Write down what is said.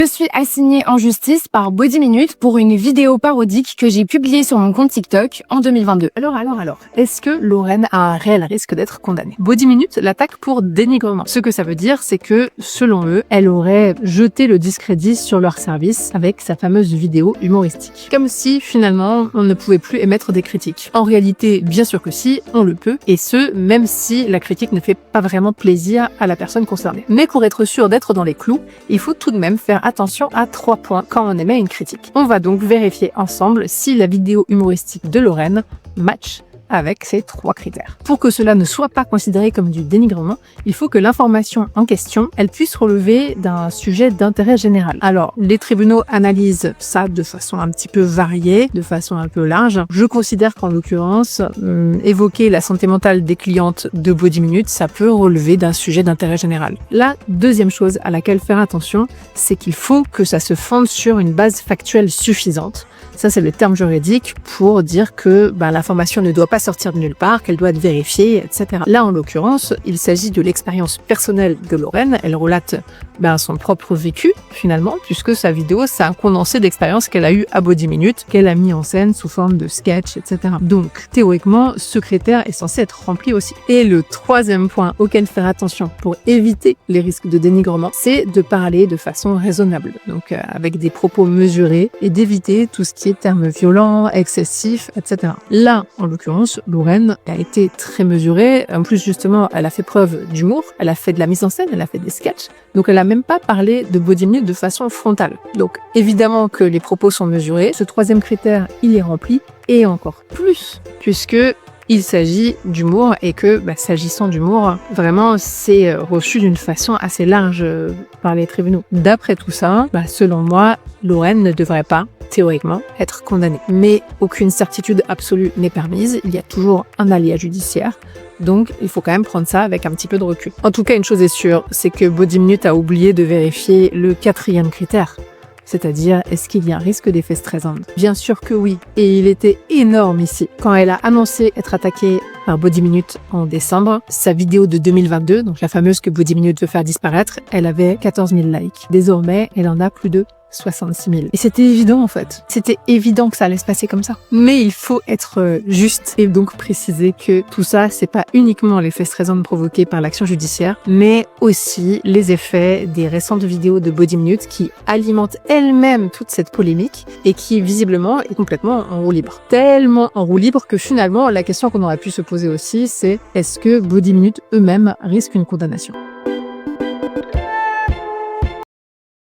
Je suis assignée en justice par Body Minute pour une vidéo parodique que j'ai publiée sur mon compte TikTok en 2022. Alors, est-ce que Lorraine a un réel risque d'être condamnée? Body Minute l'attaque pour dénigrement. Ce que ça veut dire, c'est que, selon eux, elle aurait jeté le discrédit sur leur service avec sa fameuse vidéo humoristique. Comme si, finalement, on ne pouvait plus émettre des critiques. En réalité, bien sûr que si, on le peut, et ce, même si la critique ne fait pas vraiment plaisir à la personne concernée. Mais pour être sûr d'être dans les clous, il faut tout de même faire attention à 3 points quand on émet une critique. On va donc vérifier ensemble si la vidéo humoristique de Lorraine match avec ces 3 critères. Pour que cela ne soit pas considéré comme du dénigrement, il faut que l'information en question, elle puisse relever d'un sujet d'intérêt général. Alors, les tribunaux analysent ça de façon un petit peu variée, de façon un peu large. Je considère qu'en l'occurrence, évoquer la santé mentale des clientes de Body Minute, ça peut relever d'un sujet d'intérêt général. La deuxième chose à laquelle faire attention, c'est qu'il faut que ça se fonde sur une base factuelle suffisante. Ça, c'est le terme juridique pour dire que l'information ne doit pas sortir de nulle part, qu'elle doit être vérifiée, etc. Là, en l'occurrence, il s'agit de l'expérience personnelle de Lorraine. Elle relate son propre vécu, finalement, puisque sa vidéo, c'est un condensé d'expériences qu'elle a eu à Body Minute, qu'elle a mis en scène sous forme de sketch, etc. Donc, théoriquement, ce critère est censé être rempli aussi. Et le troisième point auquel faire attention pour éviter les risques de dénigrement, c'est de parler de façon raisonnable. Donc, avec des propos mesurés et d'éviter tout ce qui est termes violents, excessifs, etc. Là, en l'occurrence, Lorraine a été très mesurée. En plus, justement, elle a fait preuve d'humour, elle a fait de la mise en scène, elle a fait des sketchs. Donc, elle a même pas parlé de Body Minute de façon frontale. Donc, évidemment que les propos sont mesurés. Ce troisième critère, il est rempli. Et encore plus, puisque il s'agit d'humour et que, s'agissant d'humour, vraiment, c'est reçu d'une façon assez large par les tribunaux. D'après tout ça, selon moi, Lorraine ne devrait pas, théoriquement, être condamnée. Mais aucune certitude absolue n'est permise. Il y a toujours un aléa judiciaire. Donc, il faut quand même prendre ça avec un petit peu de recul. En tout cas, une chose est sûre, c'est que Body Minute a oublié de vérifier le 4e critère. C'est-à-dire, est-ce qu'il y a un risque d'effet stressant? Bien sûr que oui. Et il était énorme ici. Quand elle a annoncé être attaquée par Body Minute en décembre, sa vidéo de 2022, donc la fameuse que Body Minute veut faire disparaître, elle avait 14 000 likes. Désormais, elle en a plus de 66 000. Et c'était évident en fait. C'était évident que ça allait se passer comme ça. Mais il faut être juste et donc préciser que tout ça, c'est pas uniquement l'effet stressant provoqué par l'action judiciaire, mais aussi les effets des récentes vidéos de Body Minute qui alimentent elles-mêmes toute cette polémique et qui visiblement est complètement en roue libre. Tellement en roue libre que finalement, la question qu'on aurait pu se poser aussi, c'est est-ce que Body Minute eux-mêmes risquent une condamnation?